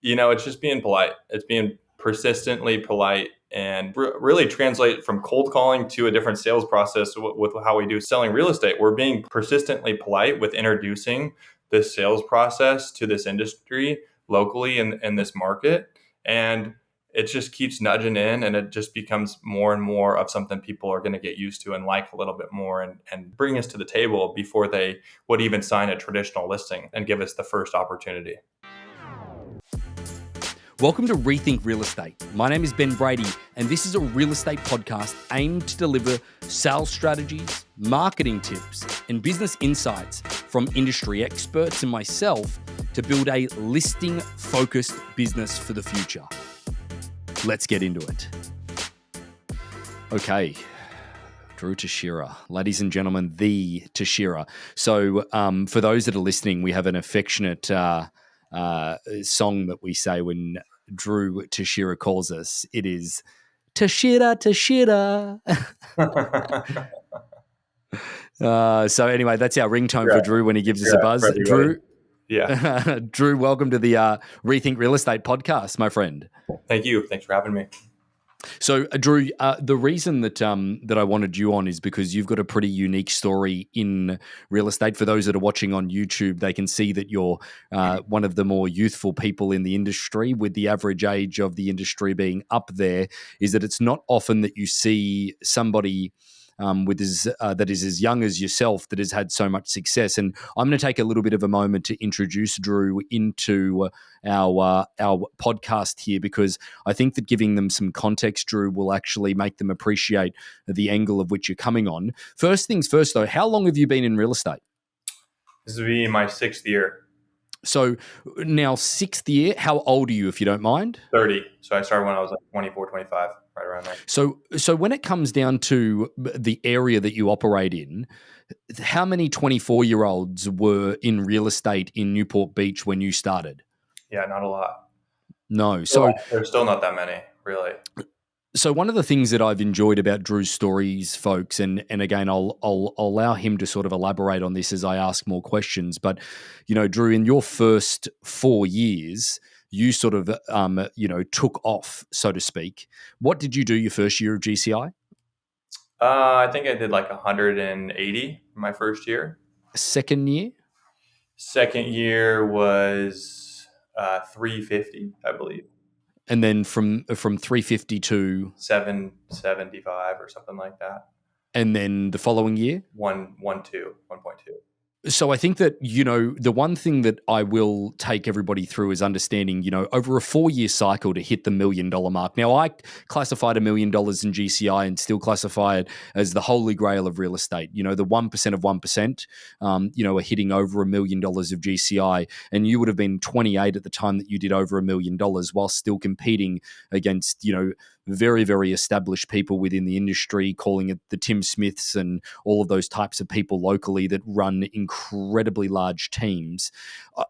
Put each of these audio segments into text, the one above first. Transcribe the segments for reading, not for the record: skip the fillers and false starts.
it's just being polite. It's being persistently polite and really translate from cold calling to a different sales process with how we do selling real estate. We're being persistently polite with introducing this sales process to this industry locally in this market. And it just keeps nudging in, and it just becomes more and more of something people are going to get used to and like a little bit more, and bring us to the table before they would even sign a traditional listing and give us the first opportunity. Welcome to Rethink Real Estate. My name is Ben Brady, and this is a real estate podcast aimed to deliver sales strategies, marketing tips, and business insights from industry experts and myself to build a listing-focused business for the future. Let's get into it. Okay, Drew Teicheira, ladies and gentlemen, the Teicheira. So for those that are listening, we have an affectionate song that we say when Drew Teicheira calls us. It is Teicheira, Teicheira. So anyway, that's our ringtone for Drew when he gives us a buzz. Drew, Drew, welcome to the Rethink Real Estate podcast, my friend. Thank you. Thanks for having me. So, Drew, the reason that I wanted you on is because you've got a pretty unique story in real estate. For those that are watching on YouTube, they can see that you're one of the more youthful people in the industry, with the average age of the industry being up there. Is that it's not often that you see somebody that is as young as yourself that has had so much success. And I'm going to take a little bit of a moment to introduce Drew into our podcast here, because I think that giving them some context, Drew, will actually make them appreciate the angle of which you're coming on. First things first, though, how long have you been in real estate? This will be my 6th year. So now 6th year, how old are you, if you don't mind? 30. So I started when I was like 24, 25, right around there. So when it comes down to the area that you operate in, how many 24-year-olds were in real estate in Newport Beach when you started? Yeah, not a lot. No. So there's still not that many, really. So one of the things that I've enjoyed about Drew's stories, folks, and again, I'll allow him to sort of elaborate on this as I ask more questions. But, Drew, in your first 4 years, you sort of, took off, so to speak. What did you do your first year of GCI? I think I did like 180 my first year. Second year? Second year was 350, I believe. And then from 350 to 775 or something like that. And then the following year? 1.2. So I think that, the one thing that I will take everybody through is understanding, over a 4-year cycle to hit the $1 million mark. Now, I classified $1 million in GCI and still classify it as the holy grail of real estate. The 1% of 1%, are hitting over $1 million of GCI. And you would have been 28 at the time that you did over $1 million while still competing against, very, very established people within the industry, calling it the Tim Smiths and all of those types of people locally that run incredibly large teams.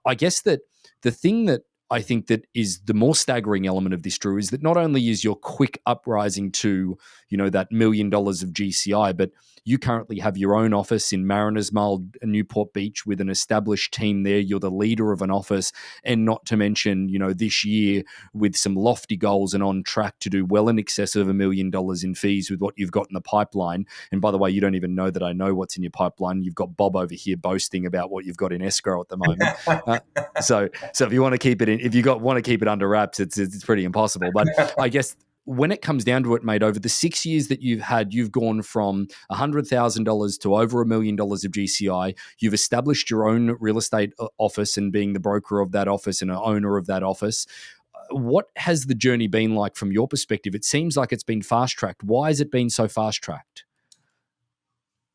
I guess that the thing that I think that is the more staggering element of this, Drew, is that not only is your quick uprising to, that $1 million of GCI, but you currently have your own office in Mariners Mile, Newport Beach, with an established team there. You're the leader of an office, and not to mention, this year with some lofty goals and on track to do well in excess of $1 million in fees with what you've got in the pipeline. And by the way, you don't even know that I know what's in your pipeline. You've got Bob over here boasting about what you've got in escrow at the moment. So if you want to keep it want to keep it under wraps, it's pretty impossible. But I guess when it comes down to it, mate, over the 6 years that you've gone from $100,000 to over $1 million of GCI. You've established your own real estate office and being the broker of that office and an owner of that office. What has the journey been like from your perspective? It seems like it's been fast-tracked. Why has it been so fast-tracked?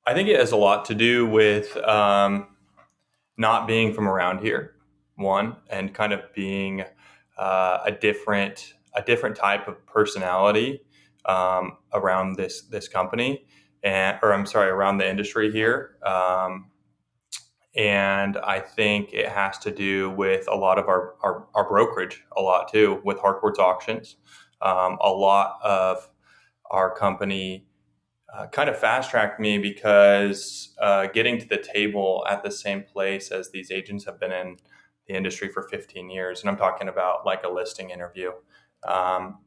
I think it has a lot to do with not being from around here, one, and kind of being a different type of personality around this company, around the industry here. And I think it has to do with a lot of our brokerage, a lot too, with Harcourt's auctions. A lot of our company kind of fast-tracked me because getting to the table at the same place as these agents have been in the industry for 15 years. And I'm talking about like a listing interview. Um,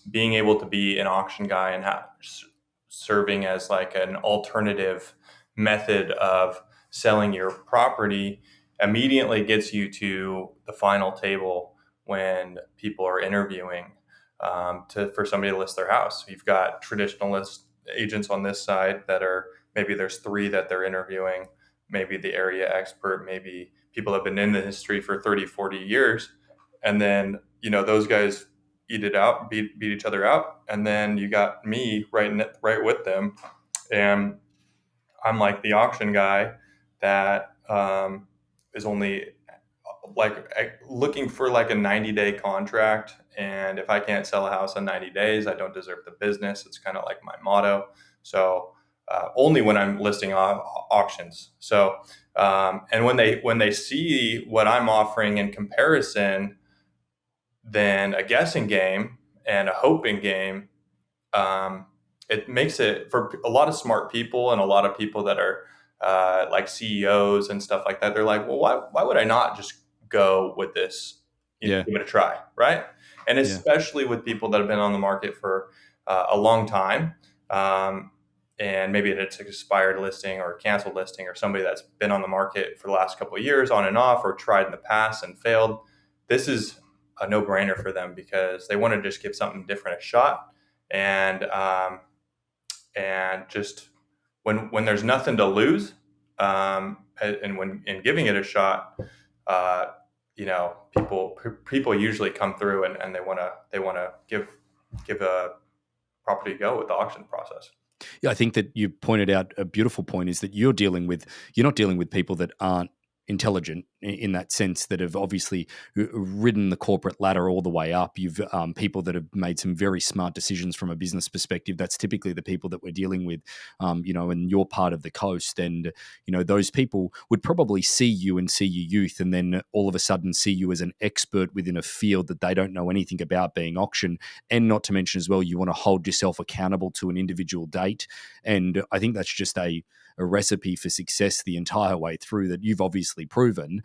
Being able to be an auction guy and serving as like an alternative method of selling your property immediately gets you to the final table when people are interviewing for somebody to list their house. You've got traditionalist agents on this side that are, maybe there's three that they're interviewing, maybe the area expert, maybe people have been in the industry for 30, 40 years. And then, those guys eat it out, beat each other out. And then you got me right with them. And I'm like the auction guy that is only like looking for like a 90-day contract. And if I can't sell a house in 90 days, I don't deserve the business. It's kind of like my motto. So only when I'm listing auctions. So and when they see what I'm offering in comparison, then a guessing game and a hoping game, it makes it for a lot of smart people and a lot of people that are like CEOs and stuff like that. They're like, well, why would I not just go with this, Yeah. give it a try, right? And Yeah. especially with people that have been on the market for a long time, and maybe it's an expired listing or a canceled listing, or somebody that's been on the market for the last couple of years on and off, or tried in the past and failed. This is a no-brainer for them because they want to just give something different a shot. And just when there's nothing to lose, and when in giving it a shot, people usually come through and they want to give a property a go with the auction process. Yeah, I think that you pointed out a beautiful point, is that you're not dealing with people that aren't intelligent in that sense, that have obviously ridden the corporate ladder all the way up. You've people that have made some very smart decisions from a business perspective. That's typically the people that we're dealing with, and you're part of the coast. And, those people would probably see you and see your youth, and then all of a sudden see you as an expert within a field that they don't know anything about, being auction. And not to mention as well, you want to hold yourself accountable to an individual date. And I think that's just a recipe for success the entire way through that you've obviously proven.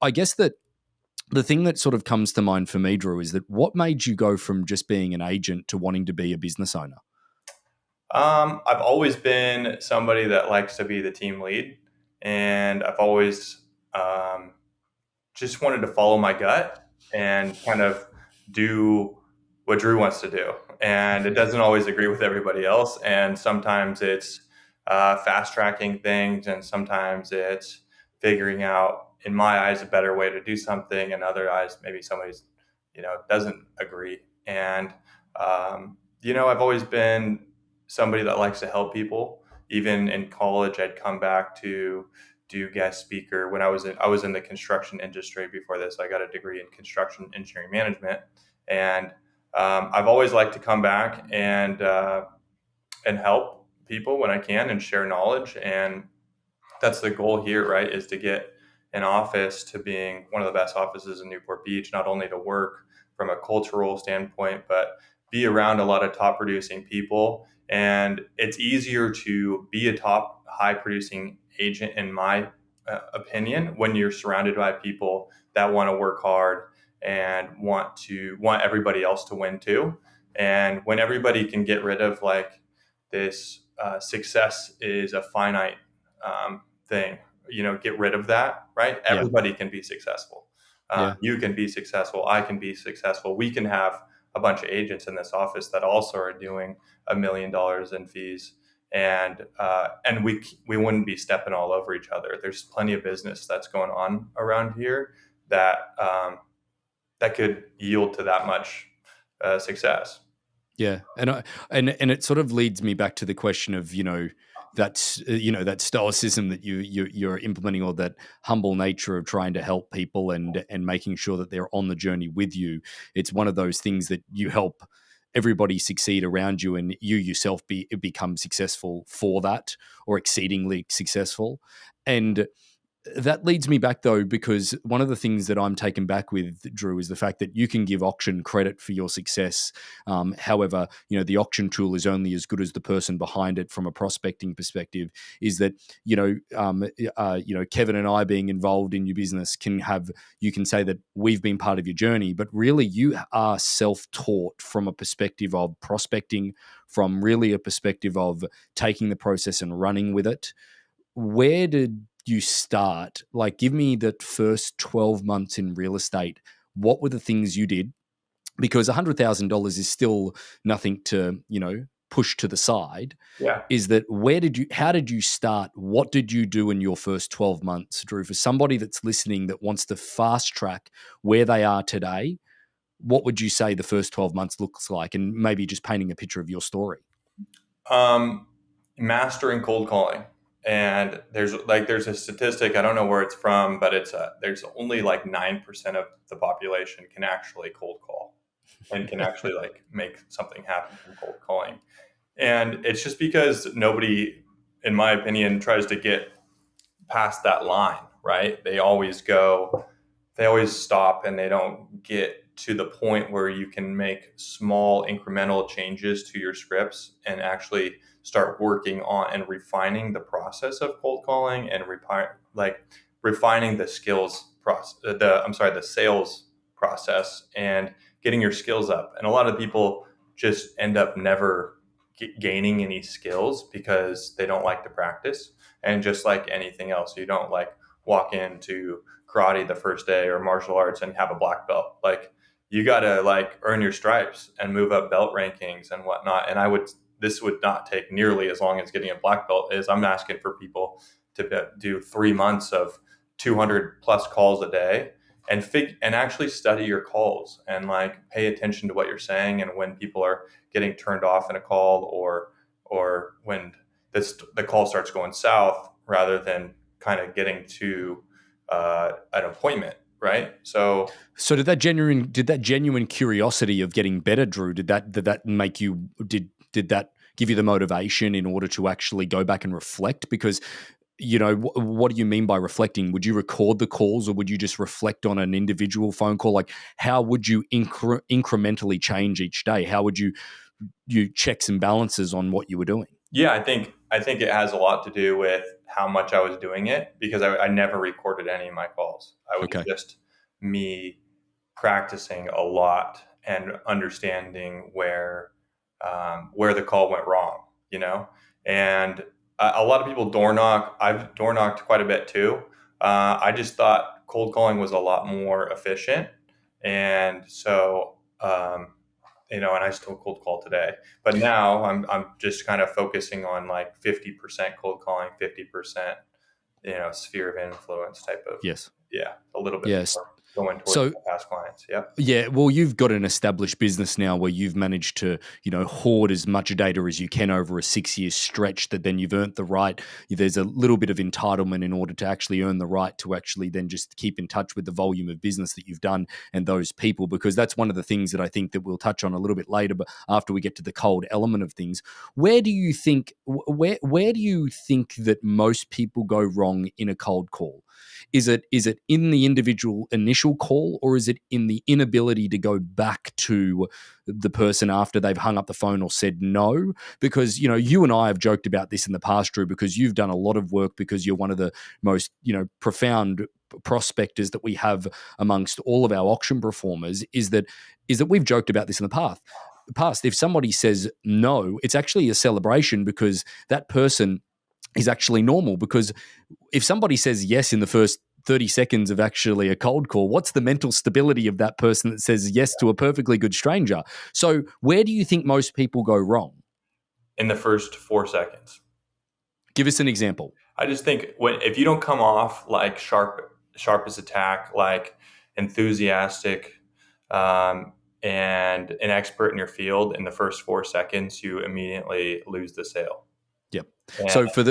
I guess that the thing that sort of comes to mind for me, Drew, is that what made you go from just being an agent to wanting to be a business owner? I've always been somebody that likes to be the team lead, and I've always just wanted to follow my gut and kind of do what Drew wants to do. And it doesn't always agree with everybody else. And sometimes it's fast tracking things, and sometimes it's figuring out, in my eyes, a better way to do something, and other eyes, maybe somebody's, doesn't agree. And, I've always been somebody that likes to help people. Even in college, I'd come back to do guest speaker. When I was in the construction industry before this. I got a degree in construction engineering management, and I've always liked to come back and help people when I can and share knowledge. And that's the goal here, right? Is to get an office to being one of the best offices in Newport Beach, not only to work from a cultural standpoint, but be around a lot of top producing people. And it's easier to be a top high producing agent, in my opinion, when you're surrounded by people that want to work hard and want everybody else to win too. And when everybody can get rid of like this success is a finite thing, get rid of that, right? Yeah. Everybody can be successful. Yeah. You can be successful. I can be successful. We can have a bunch of agents in this office that also are doing $1 million in fees, and we wouldn't be stepping all over each other. There's plenty of business that's going on around here that that could yield to that much success. Yeah, and it sort of leads me back to the question of that stoicism that you're implementing, or that humble nature of trying to help people and making sure that they're on the journey with you. It's one of those things that you help everybody succeed around you, and you yourself become successful for that, or exceedingly successful. And That leads me back though, because one of the things that I'm taken back with, Drew, is the fact that you can give auction credit for your success. However, the auction tool is only as good as the person behind it from a prospecting perspective. Is that, Kevin and I being involved in your business you can say that we've been part of your journey, but really you are self-taught from a perspective of prospecting, from really a perspective of taking the process and running with it. Where did you start? Like, give me the first 12 months in real estate. What were the things you did? Because $100,000 is still nothing to, push to the side. Yeah. Is that how did you start? What did you do in your first 12 months, Drew? For somebody that's listening that wants to fast track where they are today, what would you say the first 12 months looks like? And maybe just painting a picture of your story. Mastering cold calling. And there's a statistic, I don't know where it's from, but there's only like 9% of the population can actually cold call and can actually like make something happen from cold calling. And it's just because nobody, in my opinion, tries to get past that line, right? They always stop and they don't get to the point where you can make small incremental changes to your scripts and actually start working on and refining the process of cold calling and refining the the sales process and getting your skills up. And a lot of people just end up never gaining any skills because they don't like to practice. And just like anything else, you don't like walk into karate the first day or martial arts and have a black belt. Like, you got to like earn your stripes and move up belt rankings and whatnot. And this would not take nearly as long as getting a black belt is. I'm asking for people to do 3 months of 200 plus calls a day and actually study your calls and like pay attention to what you're saying and when people are getting turned off in a call or when the call starts going south rather than kind of getting to an appointment, right? So did that genuine curiosity of getting better, Drew, did that make you did that give you the motivation in order to actually go back and reflect? Because what do you mean by reflecting? Would you record the calls or would you just reflect on an individual phone call? Like, how would you incrementally change each day? How would you checks and balances on what you were doing? Yeah, I think it has a lot to do with how much I was doing it because I never recorded any of my calls. I was just me practicing a lot and understanding where the call went wrong, And a lot of people door knock. I've door knocked quite a bit too. I just thought cold calling was a lot more efficient, and so. And I still cold call today. But now I'm just kind of focusing on like 50% cold calling, 50%, sphere of influence type of. Yes. Yeah, a little bit Yes. more going towards past clients. Yeah. Yeah. Well, you've got an established business now where you've managed to, hoard as much data as you can over a 6-year stretch that then you've earned the right. There's a little bit of entitlement in order to actually earn the right to actually then just keep in touch with the volume of business that you've done and those people, because that's one of the things that I think that we'll touch on a little bit later, but after we get to the cold element of things. Where do you think that most people go wrong in a cold call? Is it in the individual initial call, or is it in the inability to go back to the person after they've hung up the phone or said no? Because, you and I have joked about this in the past, Drew, because you've done a lot of work because you're one of the most, profound prospectors that we have amongst all of our auction performers, is that we've joked about this in the past. If somebody says no, it's actually a celebration because that person is actually normal. Because if somebody says yes in the first 30 seconds of actually a cold call, what's the mental stability of that person that says yes to a perfectly good stranger? So where do you think most people go wrong? In the first 4 seconds. Give us an example. I just think if you don't come off like sharp as attack, like enthusiastic, and an expert in your field in the first 4 seconds, you immediately lose the sale. Yep. So for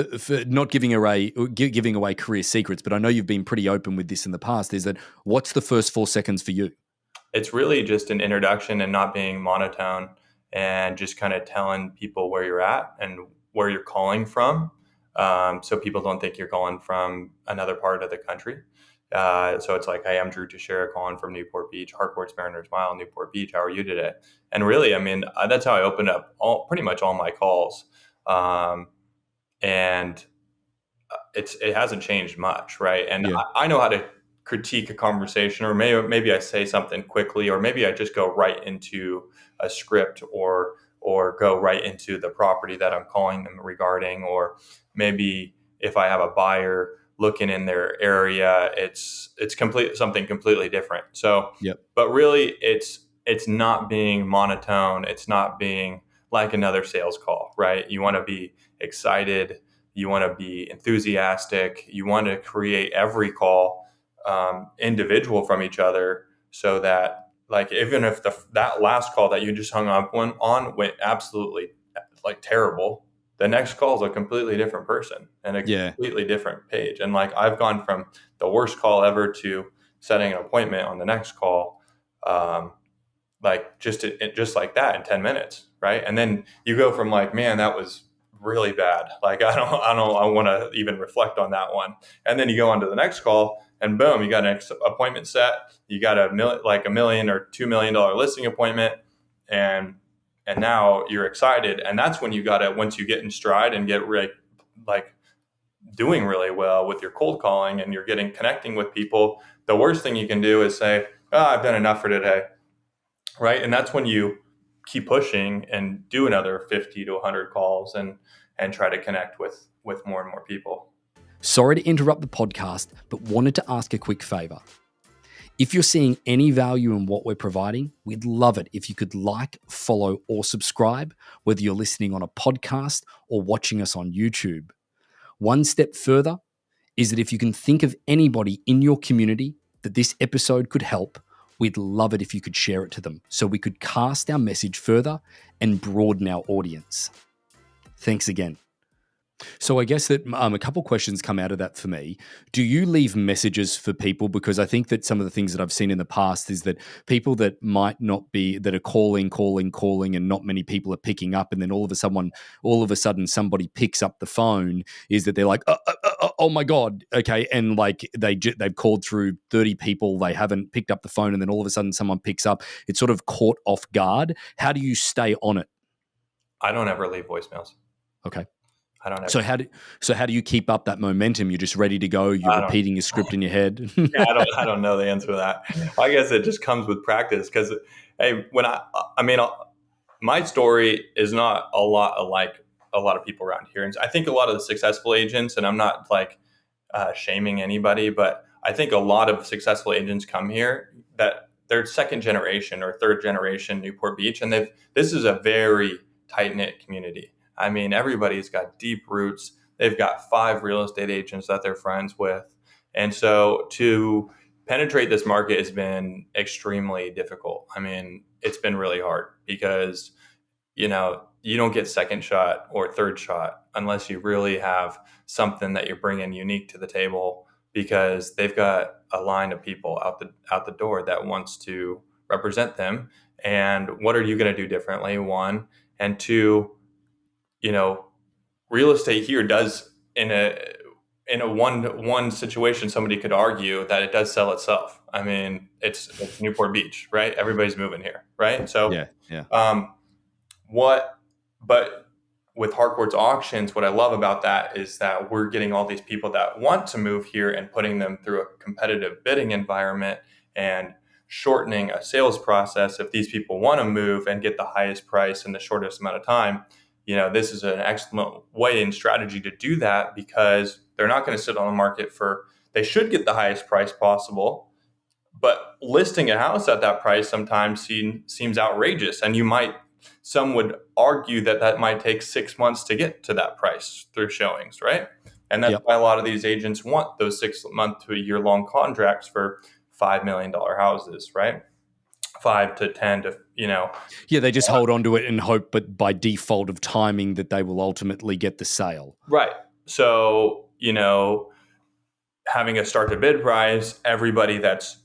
not giving away career secrets, but I know you've been pretty open with this in the past, is that what's the first 4 seconds for you? It's really just an introduction and not being monotone and just kind of telling people where you're at and where you're calling from. So people don't think you're calling from another part of the country. So it's like, hey, I'm Drew Teicheira calling from Newport Beach, Harcourt's Mariners Mile, Newport Beach. How are you today? And really, I mean, that's how I opened up pretty much all my calls. And it hasn't changed much, right? And Yeah. I know how to critique a conversation, or maybe I say something quickly, or maybe I just go right into a script, or go right into the property that I'm calling them regarding, or maybe if I have a buyer looking in their area, it's something completely different. So, Yep. but really, it's not being monotone. It's not being like another sales call, right? You want to be excited, you want to be enthusiastic, you want to create every call individual from each other, so that, like, even if that last call that you just hung up on went absolutely like terrible, the next call is a completely different person and a Yeah. completely different page. And like, I've gone from the worst call ever to setting an appointment on the next call, like just like that in 10 minutes, right? And then you go from like, man, that was really bad, like I want to even reflect on that one. And then you go on to the next call, and boom, you got an appointment set, you got like $1 million or $2 million listing appointment, and now you're excited. And that's when you got to, once you get in stride and get like doing really well with your cold calling, and you're connecting with people, the worst thing you can do is say, oh, I've done enough for today, right? And that's when you keep pushing and do another 50 to 100 calls, and try to connect with more and more people. Sorry to interrupt the podcast, but wanted to ask a quick favor. If you're seeing any value in what we're providing, we'd love it if you could like, follow, or subscribe, whether you're listening on a podcast or watching us on YouTube. One step further is that if you can think of anybody in your community that this episode could help, we'd love it if you could share it to them so we could cast our message further and broaden our audience. Thanks again. So I guess that a couple questions come out of that for me. Do you leave messages for people? Because I think that some of the things that I've seen in the past is that people that might not be, that are calling, and not many people are picking up, and then all of a sudden somebody picks up the phone, is that they're like, oh my God, okay, and like they've called through 30 people, they haven't picked up the phone, and then all of a sudden someone picks up. It's sort of caught off guard. How do you stay on it? I don't ever leave voicemails. Okay. I don't ever. So how do you keep up that momentum? You're just ready to go. You're repeating your script in your head. Yeah, I don't know the answer to that. I guess it just comes with practice. Because, hey, when my story is not a lot like a lot of people around here, and I think a lot of the successful agents, and I'm not like shaming anybody, but I think a lot of successful agents come here that they're second generation or third generation Newport Beach, and this is a very tight knit community. I mean, everybody's got deep roots. They've got 5 real estate agents that they're friends with. And so to penetrate this market has been extremely difficult. I mean, it's been really hard because, you don't get second shot or third shot unless you really have something that you're bringing unique to the table, because they've got a line of people out the door that wants to represent them. And what are you going to do differently? One, and two, real estate here does, in a one situation, somebody could argue that it does sell itself. I mean, it's Newport Beach, right? Everybody's moving here, right? So, Yeah. But with Harcourt's auctions, what I love about that is that we're getting all these people that want to move here and putting them through a competitive bidding environment and shortening a sales process. If these people want to move and get the highest price in the shortest amount of time, this is an excellent way and strategy to do that, because they're not going to sit on the market they should get the highest price possible, but listing a house at that price sometimes seems outrageous. And some would argue that might take 6 months to get to that price through showings, right? And that's why a lot of these agents want those 6-month to a year-long contracts for $5 million houses, right? 5 to 10 to, Yeah, they just hold on to it and hope, but by default of timing, that they will ultimately get the sale. Right. So, having a start to bid price, everybody that's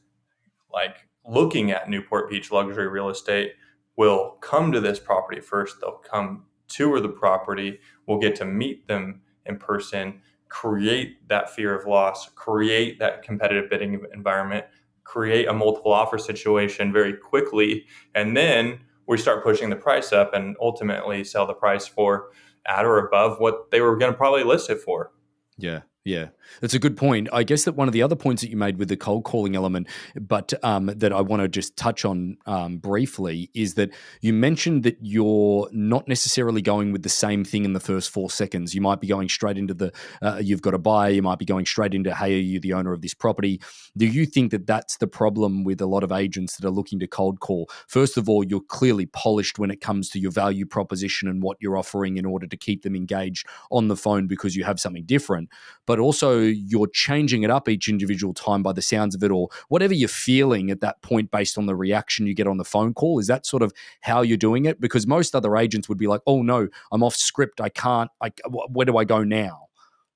like looking at Newport Beach luxury real estate will come to this property first. They'll come tour the property. We'll get to meet them in person, create that fear of loss, create that competitive bidding environment, create a multiple offer situation very quickly, and then we start pushing the price up and ultimately sell the price for at or above what they were going to probably list it for. Yeah, yeah, that's a good point. I guess that one of the other points that you made with the cold calling element, but that I want to just touch on briefly, is that you mentioned that you're not necessarily going with the same thing in the first 4 seconds. You might be going straight into the, you've got a buyer. You might be going straight into, hey, are you the owner of this property? Do you think that that's the problem with a lot of agents that are looking to cold call? First of all, you're clearly polished when it comes to your value proposition and what you're offering in order to keep them engaged on the phone because you have something different, but also you're changing it up each individual time by the sounds of it, or whatever you're feeling at that point based on the reaction you get on the phone call. Is that sort of how you're doing it? Because most other agents would be like, oh no, I'm off script. I can't, where do I go now?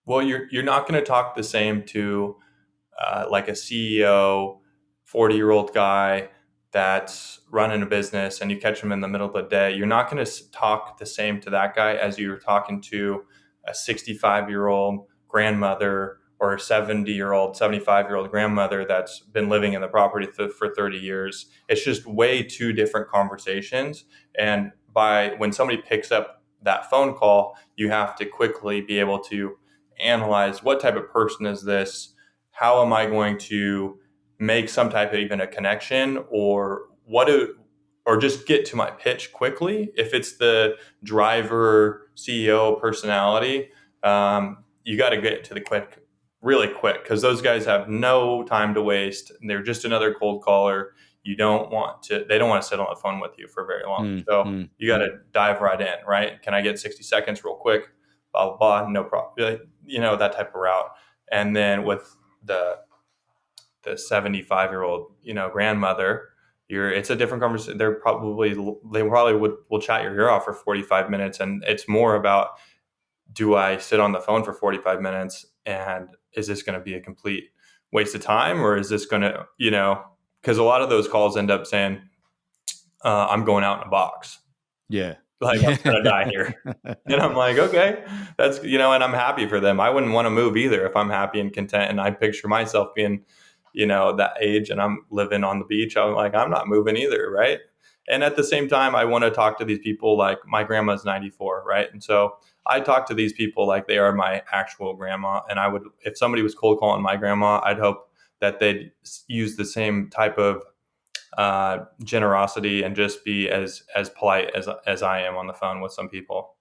Well, you're not going to talk the same to like a CEO, 40-year-old guy that's running a business and you catch him in the middle of the day. You're not going to talk the same to that guy as you're talking to a 65-year-old grandmother or a 70-year-old, 75-year-old grandmother that's been living in the property for 30 years. It's just way two different conversations. And when somebody picks up that phone call, you have to quickly be able to analyze what type of person is this? How am I going to make some type of even a connection, or or just get to my pitch quickly? If it's the driver, CEO personality, you got to get to the really quick, because those guys have no time to waste. They're just another cold caller. They don't want to sit on the phone with you for very long. So you got to dive right in, right? Can I get 60 seconds real quick? Blah, blah, blah. No problem. That type of route. And then with the 75-year-old, grandmother, it's a different conversation. They probably will chat your ear off for 45 minutes. And it's more about, do I sit on the phone for 45 minutes and is this going to be a complete waste of time, or is this going to, because a lot of those calls end up saying, I'm going out in a box. Yeah. Like, I'm going to die here. And I'm like, okay, that's, and I'm happy for them. I wouldn't want to move either if I'm happy and content. And I picture myself being, that age and I'm living on the beach. I'm like, I'm not moving either. Right. And at the same time, I want to talk to these people like my grandma's 94. Right. And so I talk to these people like they are my actual grandma. And if somebody was cold calling my grandma, I'd hope that they'd use the same type of generosity and just be as polite as I am on the phone with some people.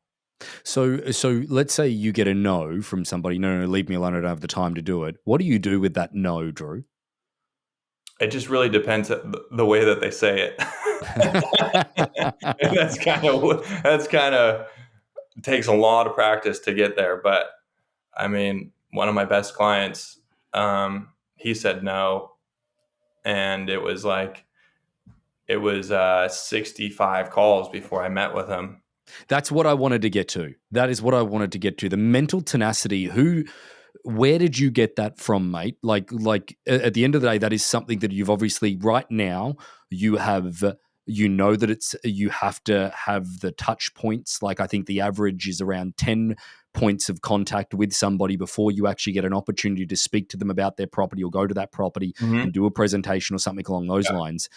So let's say you get a no from somebody. No, leave me alone. I don't have the time to do it. What do you do with that no, Drew? It just really depends the way that they say it. And that's kind of takes a lot of practice to get there. But I mean, one of my best clients, he said no, and it was 65 calls before I met with him. That's what I wanted to get to. That is what I wanted to get to. The mental tenacity. Where did you get that from, mate? Like at the end of the day, that is something that you've obviously right now you have. You know that you have to have the touch points. Like I think the average is around 10 points of contact with somebody before you actually get an opportunity to speak to them about their property or go to that property and do a presentation or something along those lines.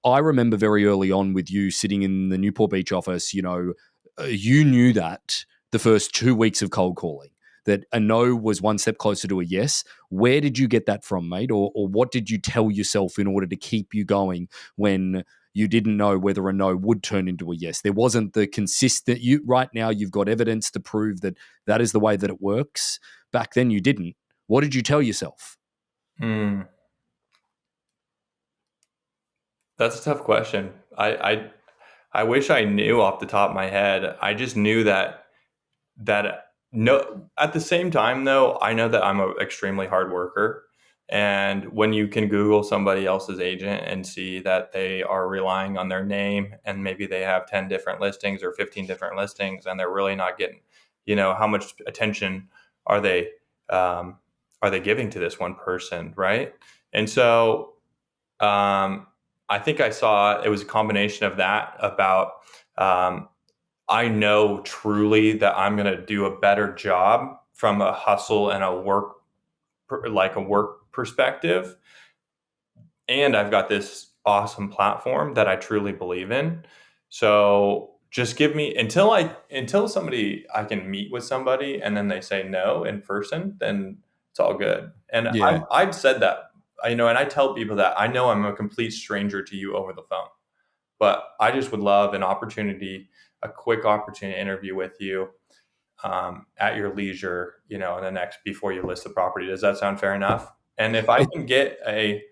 I remember very early on with you sitting in the Newport Beach office, you knew that the first 2 weeks of cold calling, that a no was one step closer to a yes. Where did you get that from, mate? Or what did you tell yourself in order to keep you going when you didn't know whether a no would turn into a yes? There wasn't the consistent, right now you've got evidence to prove that that is the way that it works. Back then you didn't. What did you tell yourself? That's a tough question. I wish I knew off the top of my head. I just knew that no. At the same time, though, I know that I'm an extremely hard worker, and when you can Google somebody else's agent and see that they are relying on their name and maybe they have 10 different listings or 15 different listings, and they're really not getting, how much attention are they giving to this one person, right? And so I think I saw it was a combination of that about I know truly that I'm going to do a better job from a hustle and a work perspective. And I've got this awesome platform that I truly believe in. So just give me until somebody I can meet with somebody and then they say no in person, then it's all good. And Yeah. I've said that, and I tell people that I know I'm a complete stranger to you over the phone, but I just would love a quick opportunity to interview with you at your leisure, in the next before you list the property. Does that sound fair enough? And if I It, can get a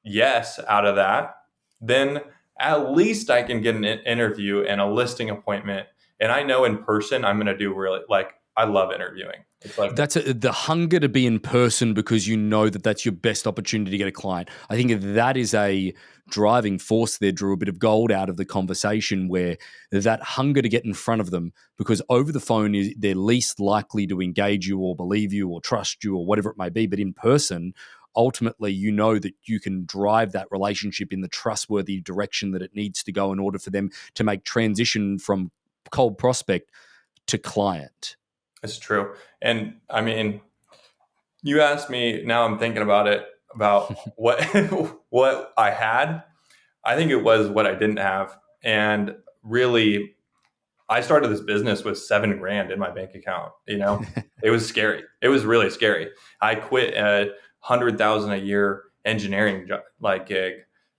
yes out of that, then at least I can get an interview and a listing appointment. And I know in person, I'm going to do really like, I love interviewing. It's like, the hunger to be in person because you know that that's your best opportunity to get a client. I think that is a driving force there, Drew, a bit of gold out of the conversation where that hunger to get in front of them, because over the phone, they're least likely to engage you or believe you or trust you or whatever it may be. But in person, ultimately, you know that you can drive that relationship in the trustworthy direction that it needs to go in order for them to make transition from cold prospect to client. it's true. And I mean, you asked me, now I'm thinking about it, about what, what I had. I think it was what I didn't have. And really, I started this business with $7,000 in my bank account. It was scary. It was really scary. I quit a 100,000 a year engineering gig.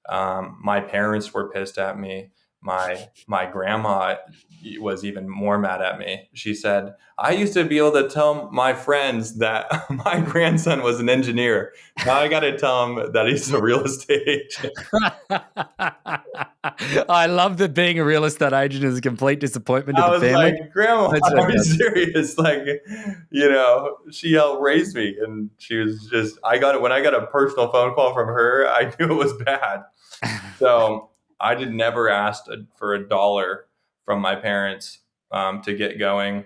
My parents were pissed at me. My grandma was even more mad at me. She said, "I used to be able to tell my friends that my grandson was an engineer. Now I got to tell him that he's a real estate agent." I love that being a real estate agent is a complete disappointment to I the was family. like, "Grandma, That's are you fantastic. serious?" Like, she helped raise me, and she was just. When I got a personal phone call from her, I knew it was bad. So I did never ask for a dollar from my parents to get going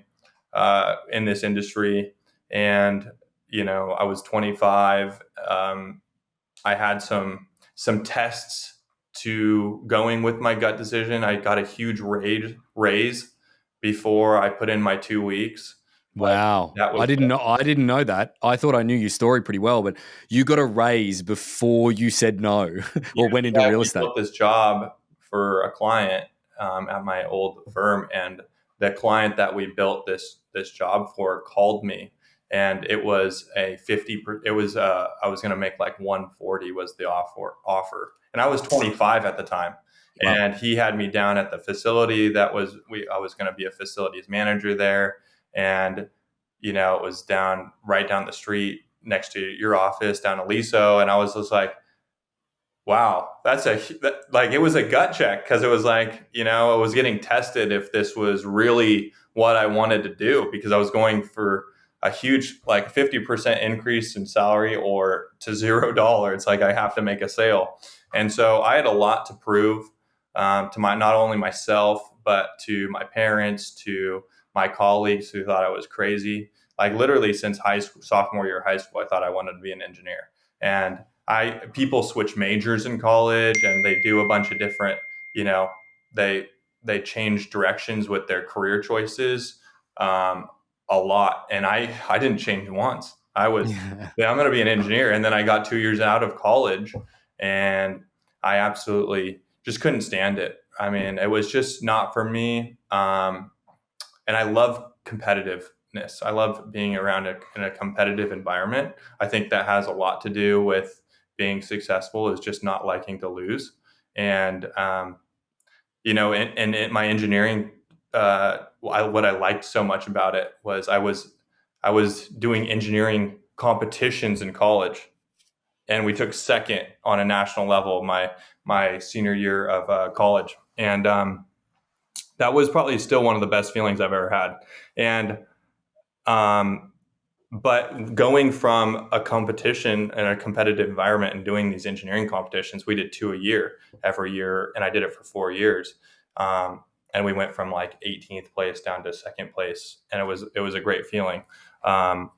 in this industry, and I was 25. I had some tests to going with my gut decision. I got a huge raise before I put in my 2 weeks. Like Wow. that was I didn't know that. I thought I knew your story pretty well, but you got a raise before you said no Yeah, or went into I real actually estate. built this job for a client at my old firm, and the client that we built this job for called me, and it was a 50. It was I was going to make like 140 was the offer, and I was 25 at the time, Wow. and he had me down at the facility I was going to be a facilities manager there, and it was right down the street next to your office down Aliso, and I was just like, wow, it was a gut check because it was like, I was getting tested if this was really what I wanted to do because I was going for a huge, like 50% increase in salary or to $0. It's like I have to make a sale. And so I had a lot to prove not only myself, but to my parents, to my colleagues who thought I was crazy. Like literally since high school, sophomore year of high school, I thought I wanted to be an engineer. And people switch majors in college and they do a bunch of different, you know, they change directions with their career choices a lot. And I didn't change once. I was, Yeah. yeah, I'm going to be an engineer. And then I got 2 years out of college and I absolutely just couldn't stand it. I mean, it was just not for me. And I love competitiveness. I love being around in a competitive environment. I think that has a lot to do with being successful is just not liking to lose. And, in my engineering, what I liked so much about it was I was doing engineering competitions in college, and we took second on a national level my senior year of college, and that was probably still one of the best feelings I've ever had. And um, but going from a competition and a competitive environment and doing these engineering competitions, we did two a year every year, and I did it for 4 years. And we went from like 18th place down to second place, and it was a great feeling. Um,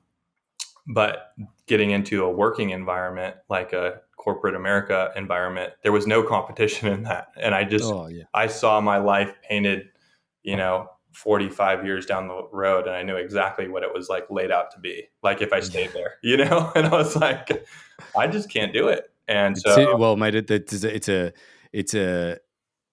but getting into a working environment like a corporate America environment, there was no competition in that, and Oh, yeah. I saw my life painted, 45 years down the road, and I knew exactly what it was like laid out to be, like if I stayed there, you know? And I was like, I just can't do it. And so, Well, mate, it's a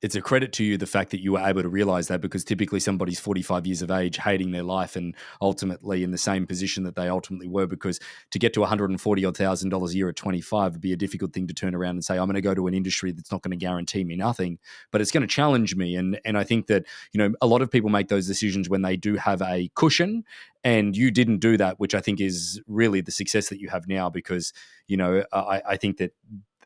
it's a credit to you, the fact that you were able to realize that, because typically somebody's 45 years of age hating their life and ultimately in the same position that they ultimately were, because to get to $140,000 a year at 25 would be a difficult thing to turn around and say, I'm going to go to an industry that's not going to guarantee me nothing, but it's going to challenge me. And I think that, a lot of people make those decisions when they do have a cushion, and you didn't do that, which I think is really the success that you have now, because, I think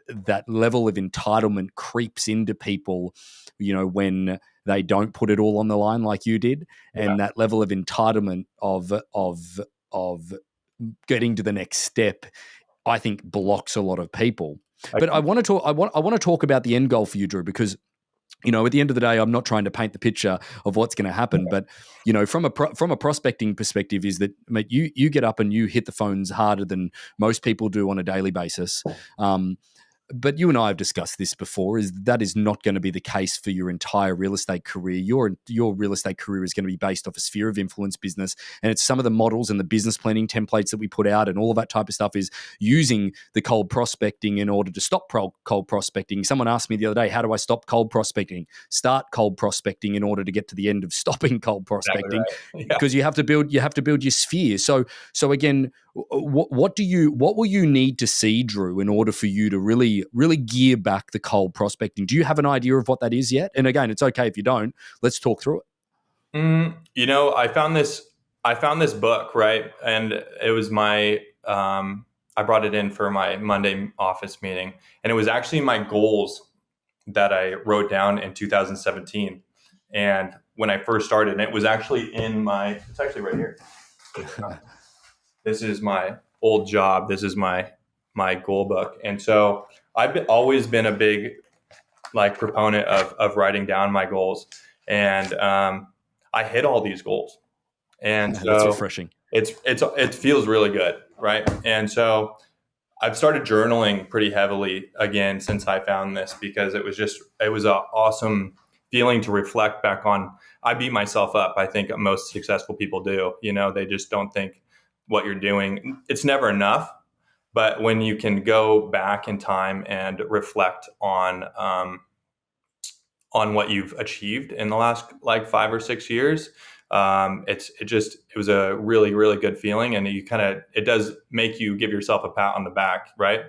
that level of entitlement creeps into people, when they don't put it all on the line like you did, yeah, and that level of entitlement of getting to the next step, I think blocks a lot of people. I, But I want to talk. I want to talk about the end goal for you, Drew, because at the end of the day, I'm not trying to paint the picture of what's going to happen, but from a prospecting perspective, is that, mate, you get up and you hit the phones harder than most people do on a daily basis. But you and I have discussed this before, is that is not going to be the case for your entire real estate career. Your real estate career is going to be based off a sphere of influence business. And it's some of the models and the business planning templates that we put out and all of that type of stuff is using the cold prospecting in order to stop cold prospecting. Someone asked me the other day, how do I stop cold prospecting? Start cold prospecting in order to get to the end of stopping cold exactly prospecting, right. Yeah. because you have to build your sphere. So again, what will you need to see, Drew, in order for you to really gear back the cold prospecting? Do you have an idea of what that is yet? And again, it's okay if you don't. Let's talk through it. I found this book, right, and it was I brought it in for my Monday office meeting, and it was actually my goals that I wrote down in 2017. And when I first started, and it was actually it's actually right here. This is my old job. This is my goal book. And so always been a big proponent of writing down my goals. And I hit all these goals. And That's so refreshing. it feels really good, right? And so I've started journaling pretty heavily again since I found this, because it was an awesome feeling to reflect back on. I beat myself up. I think most successful people do. They just don't think what you're doing. It's never enough. But when you can go back in time and reflect on what you've achieved in the last 5 or 6 years, it was a really, really good feeling, and it does make you give yourself a pat on the back, right?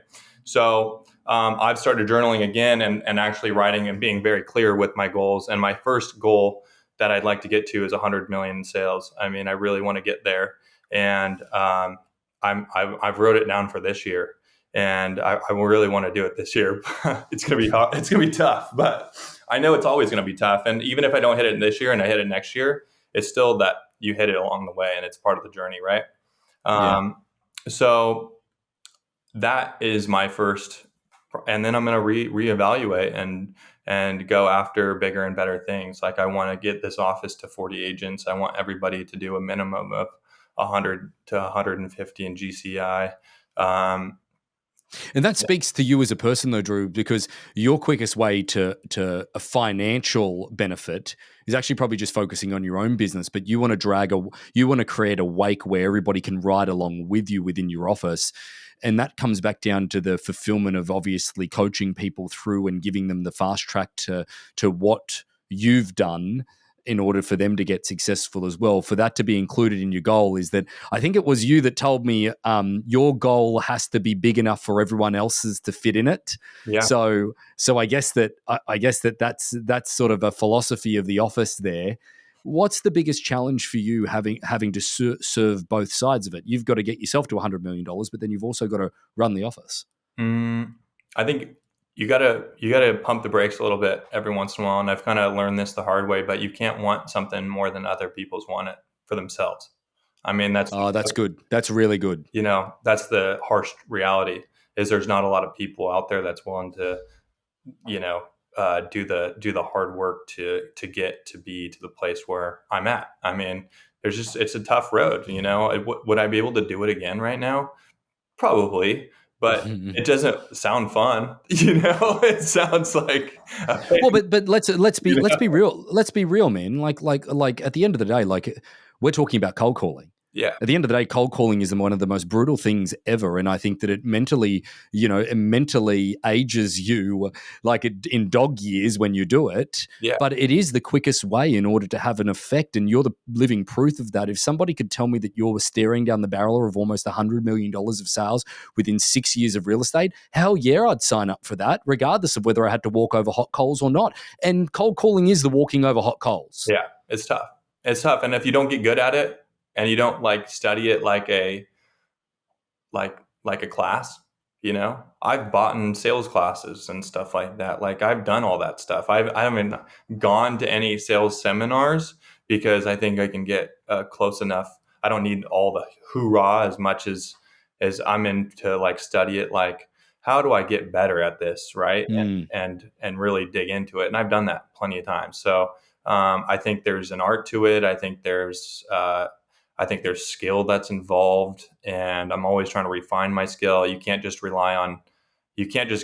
So I've started journaling again, and actually writing and being very clear with my goals. And my first goal that I'd like to get to is 100 million in sales. I mean, I really want to get there, and I've wrote it down for this year, and I really want to do it this year. It's gonna be hard. It's gonna be tough, but I know it's always going to be tough. And even if I don't hit it this year and I hit it next year, it's still that you hit it along the way, and it's part of the journey, right? Yeah. So that is my first, and then I'm going to reevaluate and go after bigger and better things. Like, I want to get this office to 40 agents. I want everybody to do a minimum of 100 to 150 in GCI. And that speaks to you as a person, though, Drew, because your quickest way to a financial benefit is actually probably just focusing on your own business. But you want to create a wake where everybody can ride along with you within your office, and that comes back down to the fulfillment of obviously coaching people through and giving them the fast track to what you've done in order for them to get successful as well. For that to be included in your goal, is that I think it was you that told me your goal has to be big enough for everyone else's to fit in it. Yeah. So I guess that's sort of a philosophy of the office there. What's the biggest challenge for you having to serve both sides of it? You've got to get yourself to $100 million, but then you've also got to run the office. I think you gotta pump the brakes a little bit every once in a while, and I've kind of learned this the hard way. But you can't want something more than other people's want it for themselves. I mean, That's good. That's really good. that's the harsh reality. Is there's not a lot of people out there that's willing to do the hard work to get to be to the place where I'm at. I mean, it's a tough road. Would I be able to do it again right now? Probably, but it doesn't sound fun. It sounds like, Well, but let's be you let's know? be real. Let's be real, man. Like at the end of the day, like we're talking about cold calling. Yeah. At the end of the day, cold calling is one of the most brutal things ever, and I think that it mentally ages you in dog years when you do it. Yeah. But it is the quickest way in order to have an effect, and you're the living proof of that. If somebody could tell me that you're staring down the barrel of almost $100 million of sales within 6 years of real estate, hell yeah, I'd sign up for that, regardless of whether I had to walk over hot coals or not. And cold calling is the walking over hot coals. Yeah. It's tough. It's tough. And if you don't get good at it and you don't like study it like a class, I've bought in sales classes and stuff like that. Like I've done all that stuff. I haven't gone to any sales seminars because I think I can get close enough. I don't need all the hoorah as much as I'm into like study it. Like how do I get better at this, right? Mm, And really dig into it. And I've done that plenty of times. So I think there's an art to it. I think there's skill that's involved, and I'm always trying to refine my skill. You can't just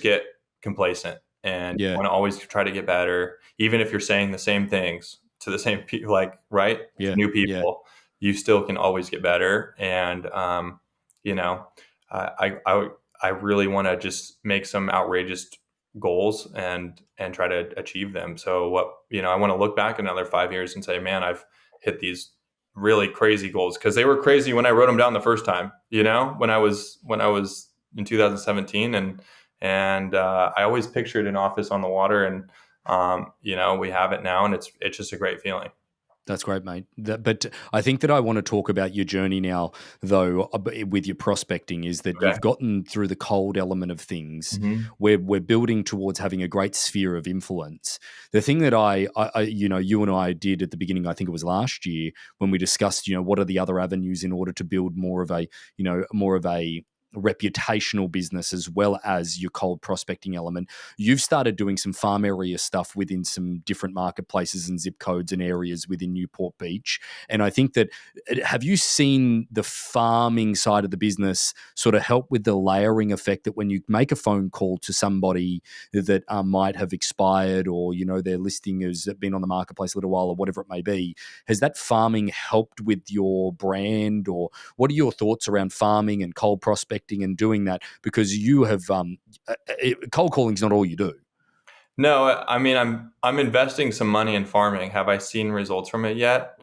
get complacent, and you yeah, want to always try to get better. Even if you're saying the same things to the same people, like, right? To yeah, new yeah. people, you still can always get better. And, you know, I really want to just make some outrageous goals and try to achieve them. So I want to look back another 5 years and say, man, I've hit these really crazy goals, because they were crazy when I wrote them down the first time, when I was in 2017. And I always pictured an office on the water, and we have it now, and it's just a great feeling. That's great, mate. But I think that I want to talk about your journey now, though, with your prospecting, is that Okay. you've gotten through the cold element of things. Hmm. We're building towards having a great sphere of influence. The thing that you and I did at the beginning, I think it was last year, when we discussed, what are the other avenues in order to build more of a reputational business as well as your cold prospecting element. You've started doing some farm area stuff within some different marketplaces and zip codes and areas within Newport Beach. And I think that, have you seen the farming side of the business sort of help with the layering effect, that when you make a phone call to somebody that might have expired, or, their listing has been on the marketplace a little while, or whatever it may be, has that farming helped with your brand? Or what are your thoughts around farming and cold prospecting and doing that? Because you have cold calling is not all you do. No, I mean, I'm investing some money in farming. Have I seen results from it yet?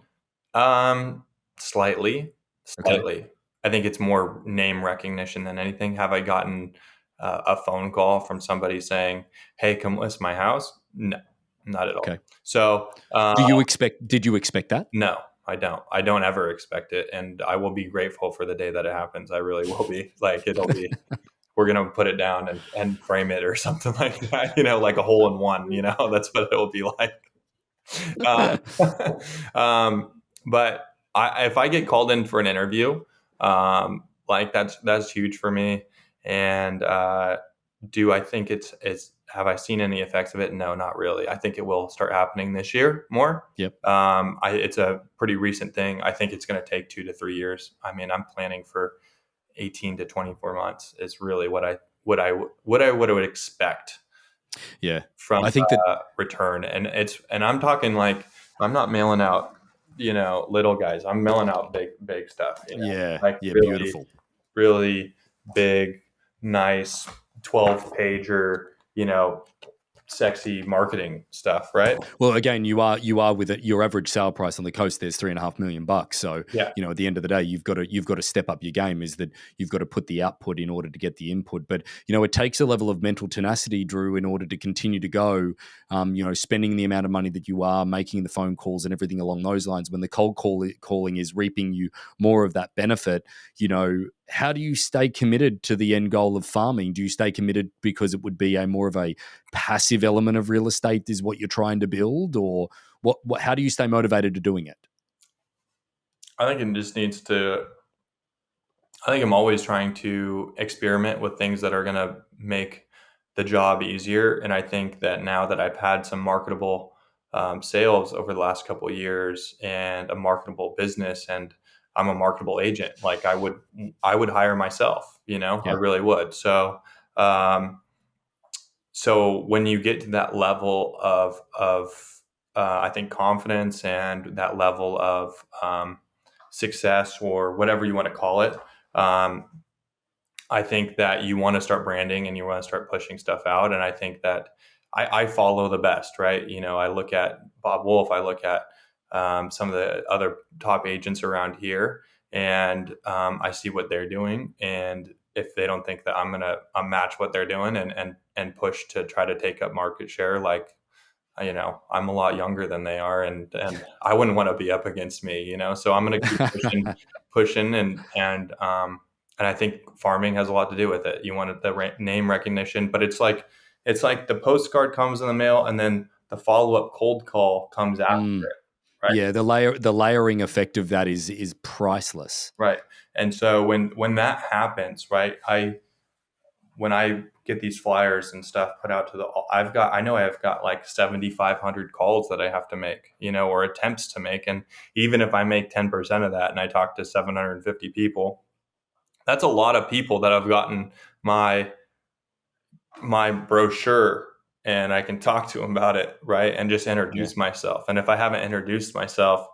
Slightly, Okay. slightly. I think it's more name recognition than anything. Have I gotten a phone call from somebody saying, "Hey, come list my house"? No, not at all. Okay. So, Did you expect that? no, I don't. I don't ever expect it, and I will be grateful for the day that it happens. I really will be. Like it'll be. We're gonna put it down and frame it or something like that. Like a hole in one. That's what it'll be like. Um, but if I get called in for an interview, like that's huge for me. And do I think it's have I seen any effects of it? No, not really. I think it will start happening this year more. Yep. It's a pretty recent thing. I think it's going to take 2 to 3 years. I mean, I'm planning for 18 to 24 months is really what I would expect Yeah. from I think that return. And I'm talking like, I'm not mailing out, little guys. I'm mailing out big stuff, yeah, like yeah, really, beautiful. really big, nice 12 pager, sexy marketing stuff. Right. Well, again, you are with it. Your average sale price on the coast, there's $3.5 million. So, Yeah. at the end of the day, you've got to step up your game. Is that you've got to put the output in order to get the input. But it takes a level of mental tenacity, Drew, in order to continue to go. Spending the amount of money that you are, making the phone calls and everything along those lines. When the cold calling is reaping you more of that benefit, how do you stay committed to the end goal of farming? Do you stay committed because it would be a more of a passive element of real estate is what you're trying to build, or what how do you stay motivated to doing it? I think it just needs to, I think I'm always trying to experiment with things that are going to make the job easier. And I think that now that I've had some marketable sales over the last couple of years, and a marketable business, and I'm a marketable agent. Like I would hire myself, I Yeah. really would. Um, so when you get to that level of I think confidence and that level of success or whatever you want to call it, um, I think that you want to start branding and you want to start pushing stuff out. And I think that I follow the best, right? I look at Bob Wolf, I look at some of the other top agents around here, and I see what they're doing. And if they don't think that I'm going to match what they're doing and push to try to take up market share, like, I'm a lot younger than they are, and I wouldn't want to be up against me, so I'm going to keep pushing, and I think farming has a lot to do with it. You want the name recognition, but it's like the postcard comes in the mail, and then the follow up cold call comes after Mm. it, right? Yeah, the layering effect of that is priceless. Right. And so when that happens, right, when I get these flyers and stuff put out to I know I've got like 7,500 calls that I have to make, or attempts to make. And even if I make 10% of that and I talk to 750 people, that's a lot of people that have gotten my brochure, and I can talk to them about it, right? And just Yeah. introduce myself. And if I haven't introduced myself,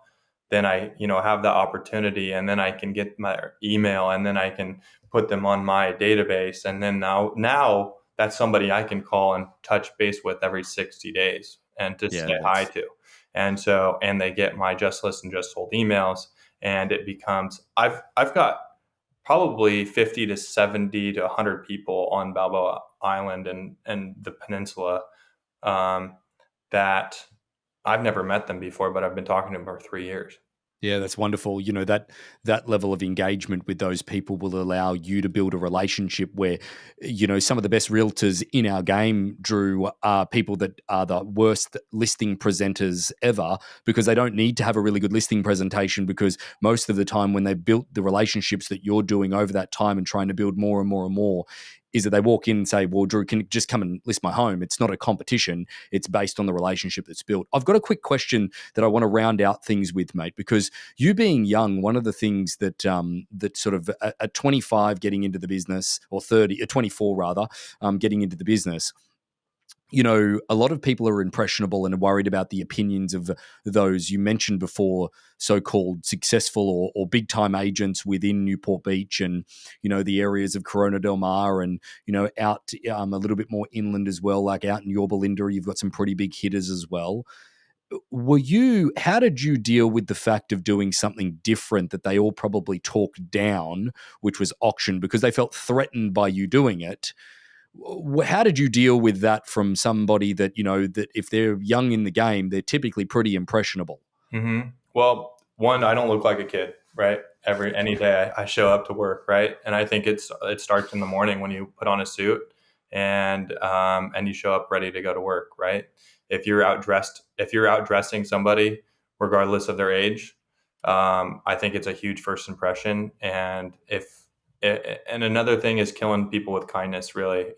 then I, have the opportunity, and then I can get my email, and then I can put them on my database. And then now that's somebody I can call and touch base with every 60 days and to Yeah, say hi that's to. And they get my just list and just sold emails, and it becomes, I've got probably 50 to 70 to 100 people on Balboa Island and the peninsula, um, that I've never met them before, but I've been talking to them for 3 years. Yeah, that's wonderful. That level of engagement with those people will allow you to build a relationship where, some of the best realtors in our game, Drew, are people that are the worst listing presenters ever because they don't need to have a really good listing presentation because most of the time when they built the relationships that you're doing over that time and trying to build more and more and more, is that they walk in and say, well, Drew, can you just come and list my home? It's not a competition. It's based on the relationship that's built. I've got a quick question that I want to round out things with, mate, because you being young, one of the things that that sort of at 25 getting into the business, or 30, 24 rather, getting into the business, a lot of people are impressionable and are worried about the opinions of those you mentioned before, so-called successful or big-time agents within Newport Beach and, the areas of Corona Del Mar and, out a little bit more inland as well, like out in Yorba Linda, you've got some pretty big hitters as well. How did you deal with the fact of doing something different that they all probably talked down, which was auction, because they felt threatened by you doing it? How did you deal with that from somebody that, that if they're young in the game, they're typically pretty impressionable? Well, one, I don't look like a kid, right? Any day I show up to work, right? And I think it starts in the morning when you put on a suit and you show up ready to go to work, right? If you're outdressing somebody, regardless of their age, I think it's a huge first impression. And another thing is killing people with kindness. Really,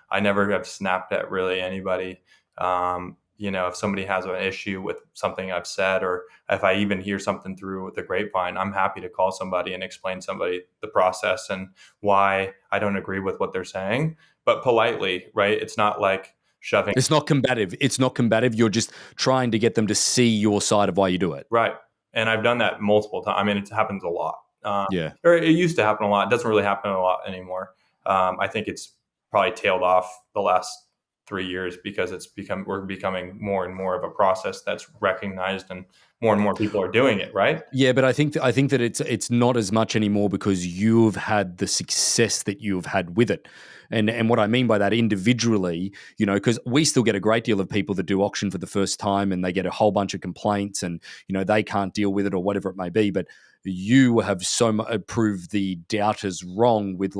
I never have snapped at really anybody. If somebody has an issue with something I've said, or if I even hear something through the grapevine, I'm happy to call somebody and explain somebody the process and why I don't agree with what they're saying, but politely, right? It's not like shoving. It's not combative. It's not combative. You're just trying to get them to see your side of why you do it. Right. And I've done that multiple times. I mean, it happens a lot. Yeah. Or it used to happen a lot. It doesn't really happen a lot anymore. I think it's probably tailed off the last 3 years because we're becoming more and more of a process that's recognized, and more people are doing it, right? Yeah, but I think that it's not as much anymore because you've had the success that you've had with it. And what I mean by that individually, because we still get a great deal of people that do auction for the first time and they get a whole bunch of complaints and, they can't deal with it or whatever it may be. But you have proved the doubters wrong with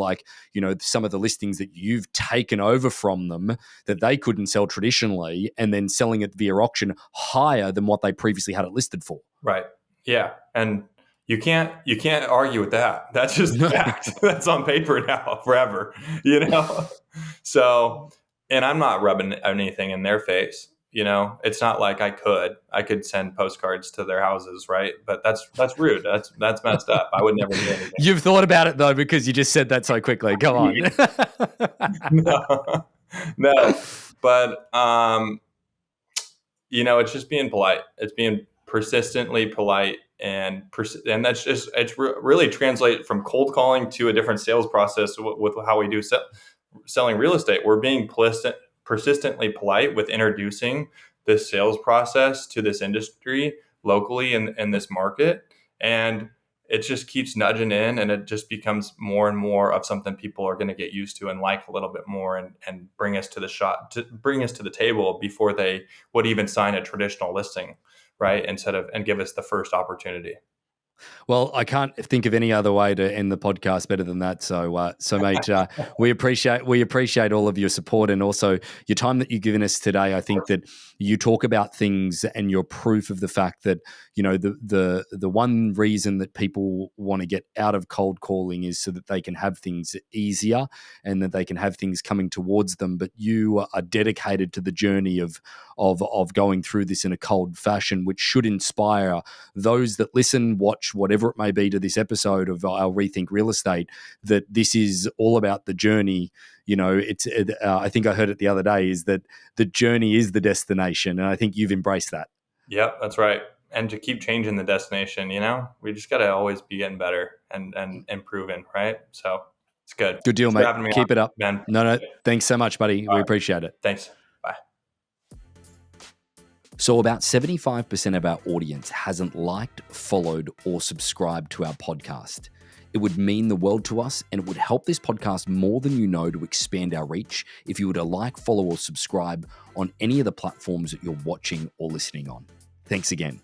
some of the listings that you've taken over from them that they couldn't sell traditionally and then selling it via auction higher than what they previously had it listed for. Right. Yeah. And you can't argue with that. That's just fact. That's on paper now forever, So, and I'm not rubbing anything in their face. It's not like I could send postcards to their houses, right? But that's rude. That's messed up. I would never do anything. You've thought about it though, because you just said that so quickly. Go on. No, no, but it's just being polite. It's being persistently polite, and that's just really translate from cold calling to a different sales process with how we do selling real estate. We're being persistently polite with introducing this sales process to this industry locally in this market, and it just keeps nudging in, and it just becomes more and more of something people are going to get used to and like a little bit more, and bring us to bring us to the table before they would even sign a traditional listing, right? And give us the first opportunity. Well, I can't think of any other way to end the podcast better than that. So mate, we appreciate all of your support and also your time that you've given us today. I think that you talk about things and you're proof of the fact that the one reason that people want to get out of cold calling is so that they can have things easier and that they can have things coming towards them. But you are dedicated to the journey of going through this in a cold fashion, which should inspire those that listen, watch, whatever it may be to this episode of our Rethink Real Estate, that this is all about the journey. I think I heard it the other day, is that the journey is the destination. And I think you've embraced that. Yep, that's right. And to keep changing the destination, we just got to always be getting better and improving, right? So it's good. Good deal, Thanks for mate. having me Keep on, it up. Ben. No, thanks so much, buddy. We appreciate it. Thanks. Bye. So about 75% of our audience hasn't liked, followed, or subscribed to our podcast. It would mean the world to us, and it would help this podcast more than you know to expand our reach if you were to like, follow, or subscribe on any of the platforms that you're watching or listening on. Thanks again.